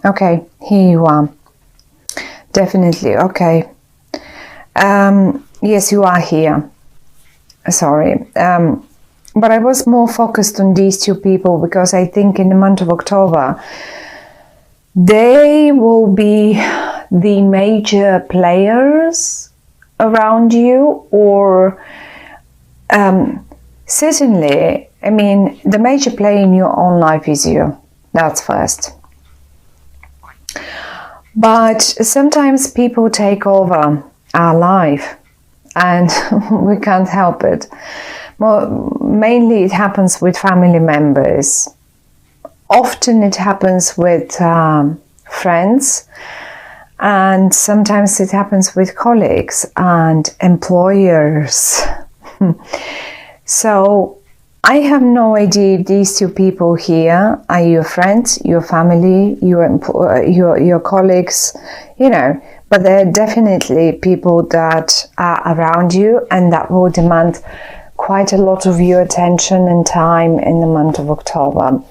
Okay, here you are. Definitely, okay. Yes, you are here. Sorry. But I was more focused on these two people because I think in the month of October, they will be the major players around you, or certainly, I mean, the major player in your own life is you. That's first. But sometimes people take over our life and we can't help it. Well, mainly it happens with family members. Often it happens with friends, and sometimes it happens with colleagues and employers. So I have no idea if these two people here are your friends, your family, your colleagues, you know, but they're definitely people that are around you and that will demand quite a lot of your attention and time in the month of October.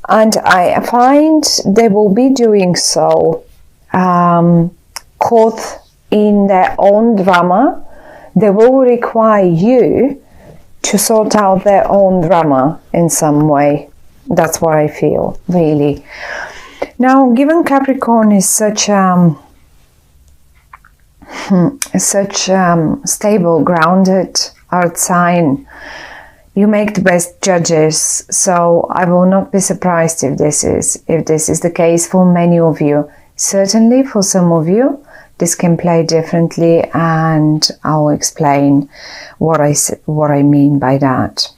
And I find they will be doing so caught in their own drama. They will require you to sort out their own drama in some way. That's what I feel, really. Now, given Capricorn is such stable, grounded earth sign, you make the best judges. So I will not be surprised if this is the case for many of you. Certainly for some of you, this can play differently, and I'll explain what I mean by that.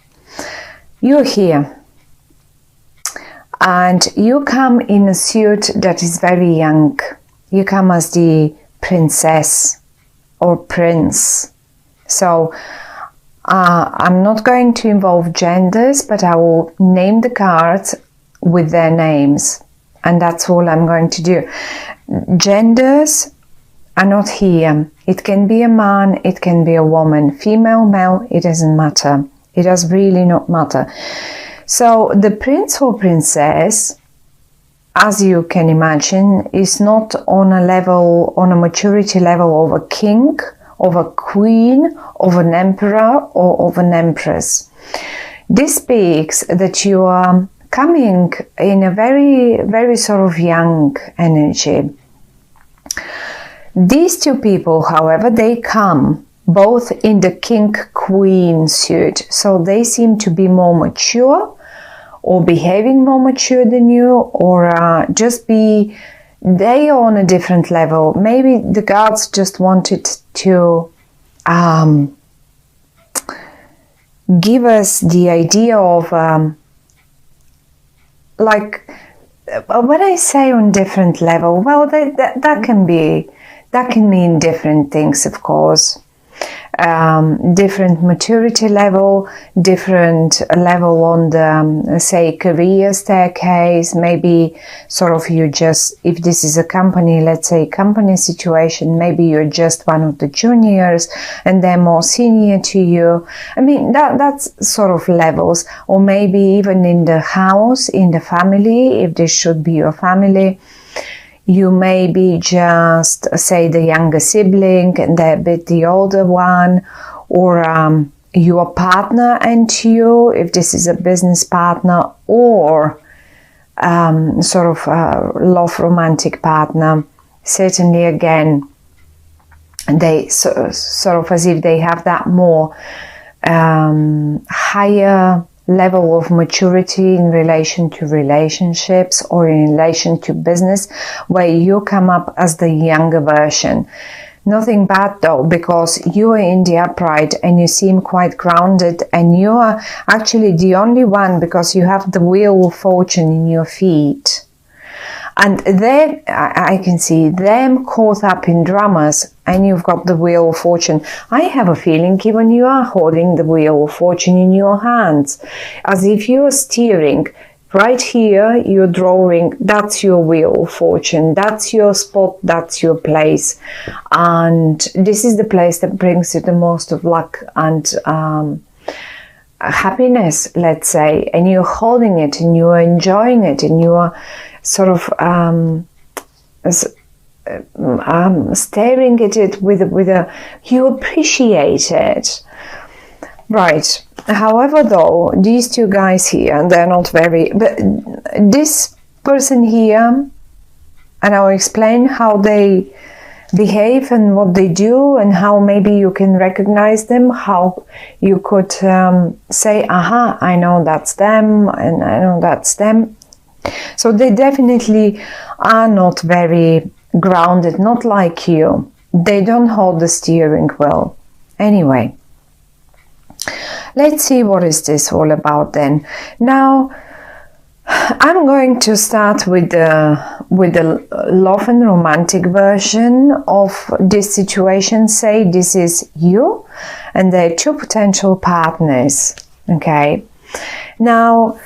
You're here, and you come in a suit that is very young. You come as the princess or prince. So I'm not going to involve genders, but I will name the cards with their names, and that's all I'm going to do. Genders are not here. It can be a man, it can be a woman, female, male, it doesn't matter. It does really not matter. So the prince or princess, as you can imagine, is not on a maturity level of a king, of a queen, of an emperor, or of an empress. This speaks that you are coming in a very, very sort of young energy. These two people, however, they come both in the king-queen suit, so they seem to be more mature, or behaving more mature than you, or they are on a different level. Maybe the gods just wanted to give us the idea of when I say on different level, well, that can mean different things, of course. Different maturity level, different level on the, say, career staircase. Maybe sort of if this is a company, let's say company situation, maybe you're just one of the juniors and they're more senior to you. I mean, that's sort of levels. Or maybe even in the house, in the family, if this should be your family. You may be just, say, the younger sibling and they're a bit the older one, or your partner and you, if this is a business partner, or sort of love romantic partner. Certainly, again, they sort of as if they have that more higher level of maturity in relation to relationships or in relation to business, where you come up as the younger version. Nothing bad though, because you are in the upright and you seem quite grounded, and you are actually the only one, because you have the wheel of fortune in your feet. And then I can see them caught up in dramas, and you've got the wheel of fortune. I have a feeling even you are holding the wheel of fortune in your hands, as if you are steering. Right here, you're drawing, that's your wheel of fortune, that's your spot, that's your place. And this is the place that brings you the most of luck and happiness, let's say. And you're holding it and you're enjoying it and you're sort of staring at it with a, you appreciate it. Right. However, though, these two guys here, they're not very, but this person here, and I'll explain how they behave and what they do and how maybe you can recognize them, how you could say, aha, I know that's them and I know that's them. So they definitely are not very grounded, not like you. They don't hold the steering wheel. Anyway, let's see what is this all about then. Now, I'm going to start with the love and romantic version of this situation. Say this is you and there are two potential partners. Okay. Now,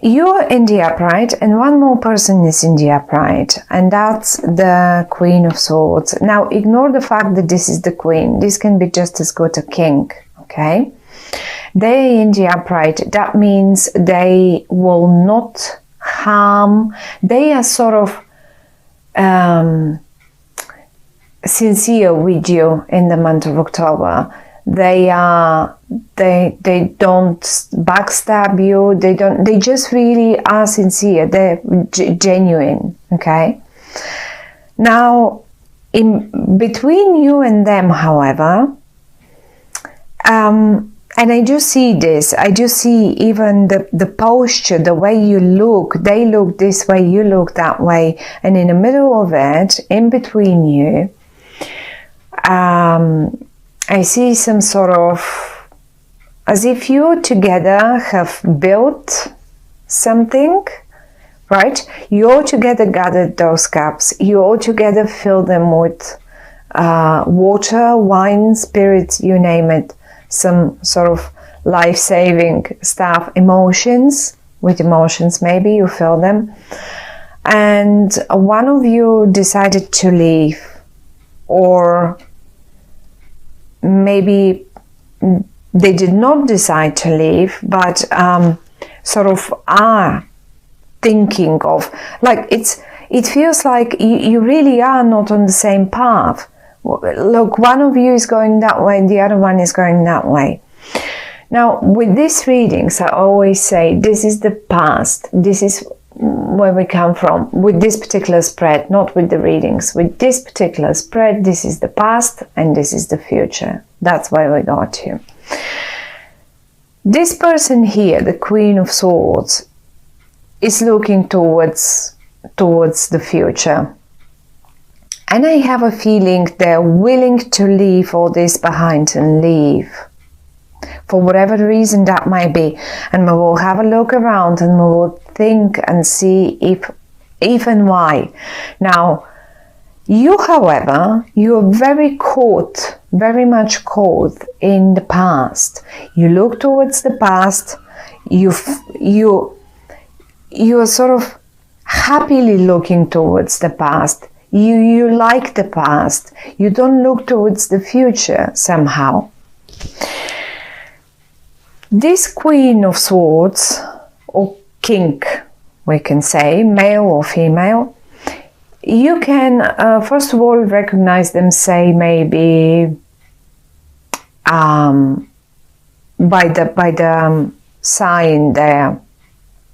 you're in the upright and one more person is in the upright, and that's the Queen of Swords. Now, ignore the fact that this is the Queen. This can be just as good a king. Okay. They in the upright, that means they will not harm. They are sort of sincere with you in the month of October. They don't backstab you. They just really are sincere. They're genuine. Okay. Now, in between you and them, however, and I do see this, I do see even the posture, the way you look, they look this way, you look that way, and in the middle of it, in between you, I see some sort of, as if you together have built something, right? You all together gathered those cups, you all together filled them with water, wine, spirits, you name it. Some sort of life-saving stuff, emotions, with emotions maybe you feel them, and one of you decided to leave, or maybe they did not decide to leave, but sort of are thinking of, like, it feels like you really are not on the same path. Look, one of you is going that way and the other one is going that way. Now, with these readings, I always say this is the past. This is where we come from. With this particular spread, not with the readings. With this particular spread, this is the past and this is the future. That's where we got to. This person here, the Queen of Swords, is looking towards the future. And I have a feeling they're willing to leave all this behind and leave. For whatever reason that might be. And we will have a look around and we will think and see if and why. Now, you, however, you are very much caught in the past. You look towards the past. You are sort of happily looking towards the past. You like the past. You don't look towards the future somehow. This Queen of Swords, or King, we can say, male or female, you can first of all recognize them, say maybe by the sign there.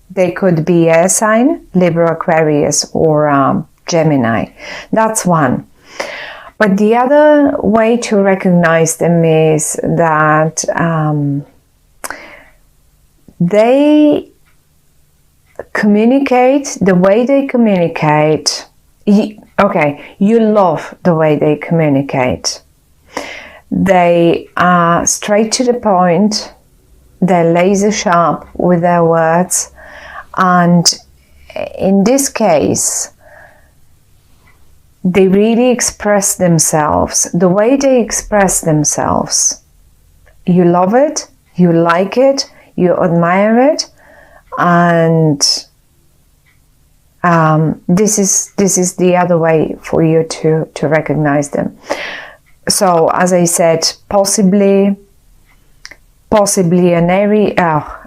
They could be air sign, Libra, Aquarius, or Gemini. That's one. But the other way to recognize them is that they communicate the way they communicate. Okay, you love the way they communicate. They are straight to the point. They're laser sharp with their words. And in this case, they really express themselves. The way they express themselves, you love it, you like it, you admire it, and this is the other way for you to recognize them. So, as I said, possibly an Aries,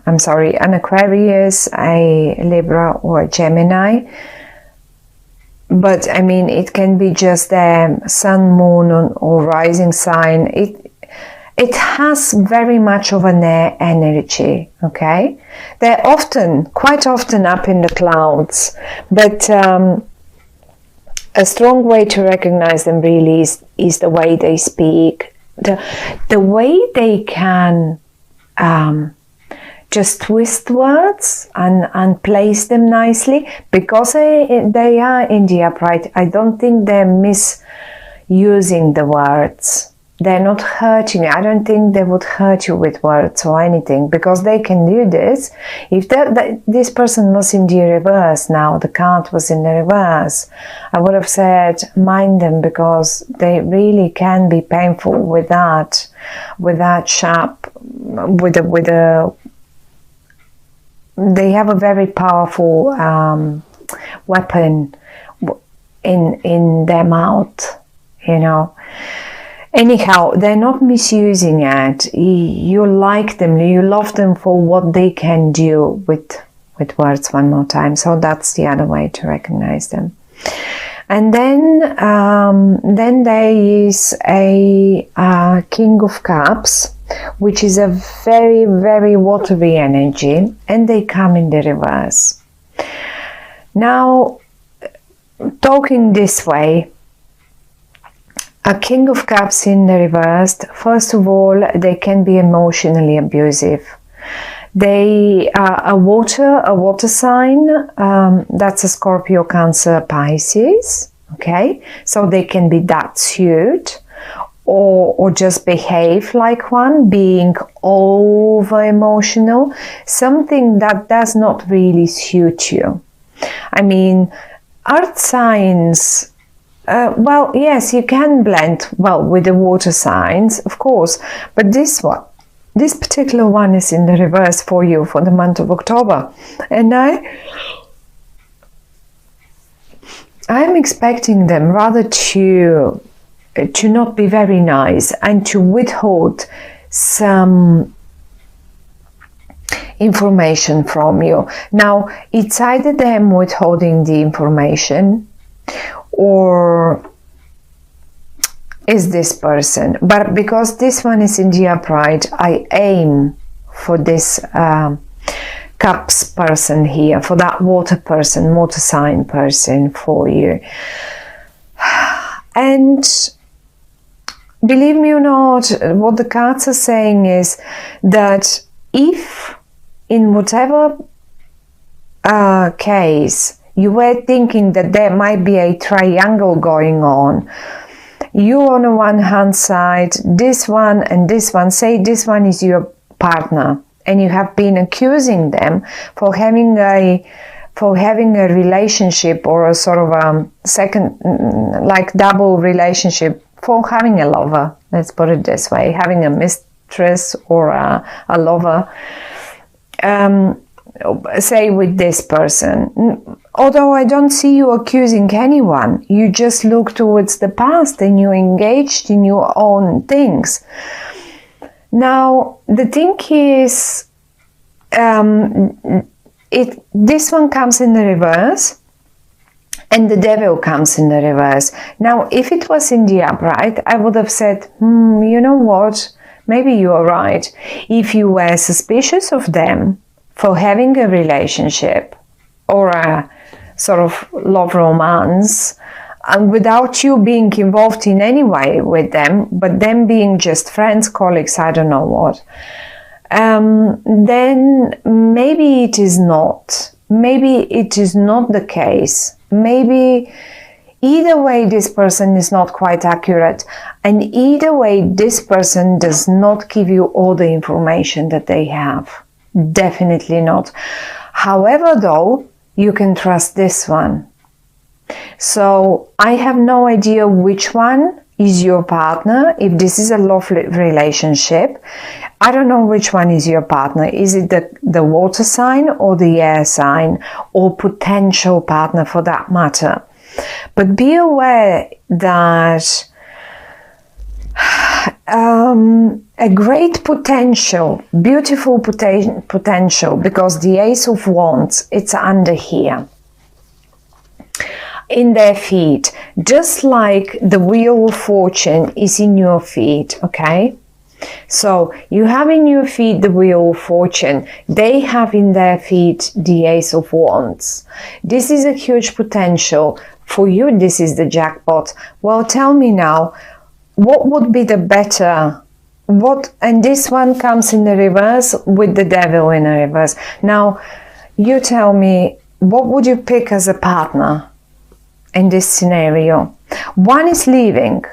I'm sorry, an Aquarius, a Libra, or a Gemini. But I mean, it can be just a sun, moon, or rising sign. It has very much of an air energy, okay? They're quite often up in the clouds, but a strong way to recognize them really is the way they speak, the way they can just twist words and place them nicely, because they are in the upright. I don't think they're misusing the words. They're not hurting you. I don't think they would hurt you with words or anything, because they can do this. If this person was in the reverse now, the card was in the reverse, I would have said mind them, because they really can be painful with that sharp, they have a very powerful weapon in their mouth, you know. Anyhow, they're not misusing it. You like them, you love them for what they can do with words, one more time. So that's the other way to recognize them. And then there is a King of Cups, which is a very, very watery energy, and they come in the reverse. Now, talking this way, a King of Cups in the reverse, first of all, they can be emotionally abusive. They are a water sign, that's a Scorpio, Cancer, Pisces, okay? So they can be that suit, or just behave like one, being over emotional, something that does not really suit you. I mean, earth signs, well, yes, you can blend well with the water signs, of course, but this particular one is in the reverse for you for the month of October, and I'm expecting them rather to not be very nice and to withhold some information from you. Now, it's either them withholding the information, or is this person. But because this one is in the upright, I aim for this Cups person here, for that water person, water sign person for you. And believe me or not, what the cards are saying is that if in whatever case you were thinking that there might be a triangle going on, you on the one hand side, this one and this one, say this one is your partner, and you have been accusing them for having a relationship, or a sort of second, like double relationship, for having a lover, let's put it this way, having a mistress or a lover, say with this person. Although I don't see you accusing anyone, you just look towards the past and you're engaged in your own things. Now, the thing is, this one comes in the reverse, and the Devil comes in the reverse. Now, if it was in the upright, I would have said, you know what, maybe you are right. If you were suspicious of them for having a relationship or a sort of love romance, and without you being involved in any way with them, but them being just friends, colleagues, I don't know what, then maybe it is not. Maybe it is not the case. Maybe either way this person is not quite accurate, and either way this person does not give you all the information that they have. Definitely not. However, though, you can trust this one. So I have no idea which one is your partner. If this is a love relationship, I don't know which one is your partner. Is it the water sign or the air sign, or potential partner for that matter? But be aware that a great potential, beautiful potential, because the Ace of Wands, it's under here in their feet, just like the Wheel of Fortune is in your feet, okay? So you have in your feet the Wheel of Fortune, they have in their feet the Ace of Wands. This is a huge potential. For you, this is the jackpot. Well, tell me now, what would be the better? And this one comes in the reverse with the Devil in the reverse. Now, you tell me, what would you pick as a partner in this scenario? One is leaving.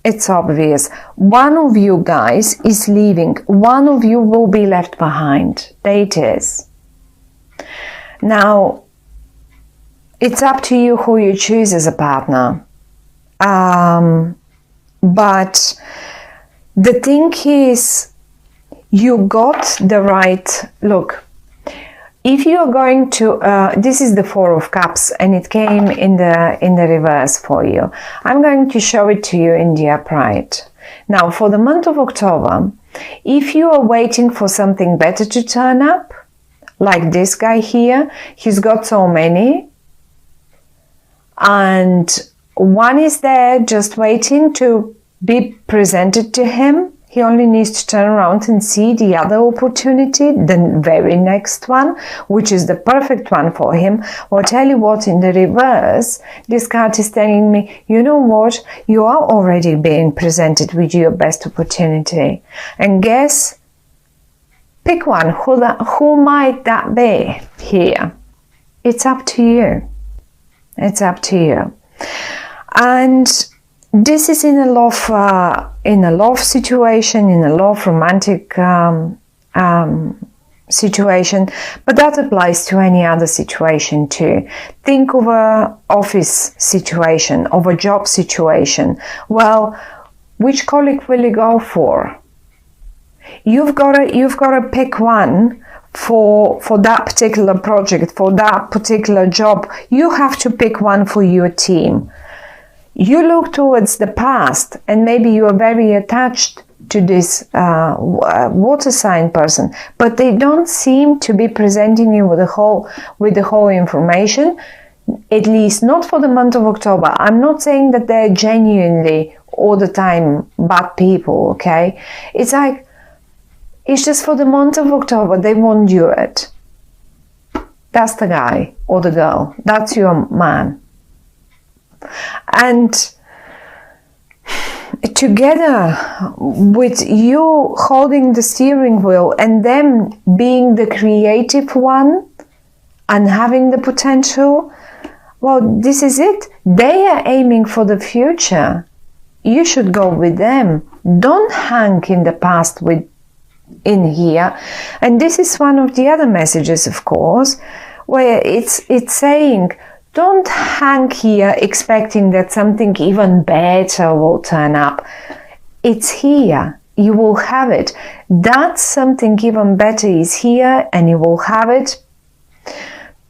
It's obvious. One of you guys is leaving. One of you will be left behind. There it is. Now, it's up to you who you choose as a partner. But the thing is, you got the right look. If you are going to, this is the Four of Cups, and it came in the reverse for you. I'm going to show it to you in the upright. Now, for the month of October, if you are waiting for something better to turn up, like this guy here, he's got so many, and one is there just waiting to be presented to him. He only needs to turn around and see the other opportunity, the very next one, which is the perfect one for him. Or tell you what, in the reverse, this card is telling me, you know what, you are already being presented with your best opportunity. And guess, pick one, who might that be here? It's up to you. It's up to you. And this is in a love situation, in a love romantic situation, but that applies to any other situation too. Think of a office situation, of a job situation. Well, which colleague will you go for? You've got to pick one for that particular project, for that particular job. You have to pick one for your team. You look towards the past, and maybe you are very attached to this water sign person, but they don't seem to be presenting you with the whole information, at least not for the month of October. I'm not saying that they're genuinely all the time bad people, okay? It's like, it's just for the month of October, they won't do it. That's the guy or the girl. That's your man. And together with you holding the steering wheel and them being the creative one and having the potential, well, this is it. They are aiming for the future. You should go with them. Don't hang in the past in here. And this is one of the other messages, of course, where it's saying, don't hang here expecting that something even better will turn up. It's here. You will have it. That something even better is here, and you will have it.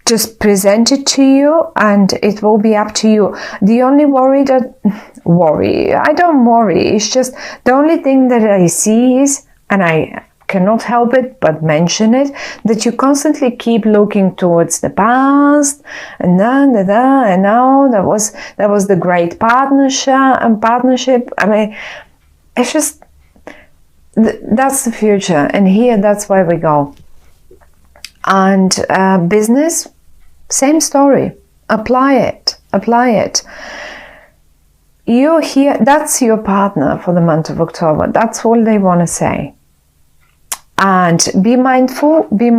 Just present it to you, and it will be up to you. The only I don't worry. It's just the only thing that I see is, and I cannot help it but mention it, that you constantly keep looking towards the past, and now that was the great partnership. I mean, it's just that's the future, and here that's where we go. And business, same story. Apply it. You're here. That's your partner for the month of October. That's all they want to say. And be mindful. They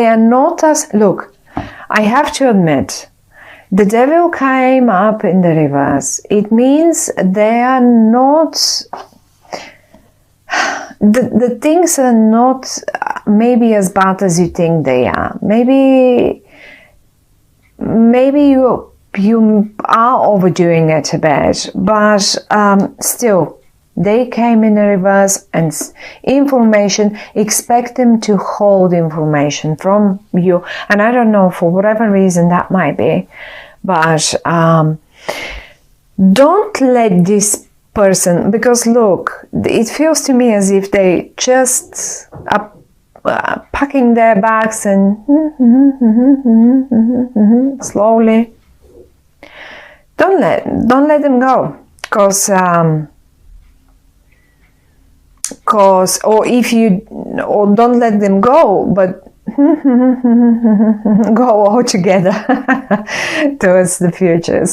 are not as... Look, I have to admit, the devil came up in the reverse. It means they are not... The things are not maybe as bad as you think they are. Maybe you are overdoing it a bit, but still... They came in a reverse, and information, expect them to hold information from you. And I don't know, for whatever reason that might be. But don't let this person, because look, it feels to me as if they just are packing their bags and slowly. Don't let them go, because or don't let them go, but go all together towards the futures.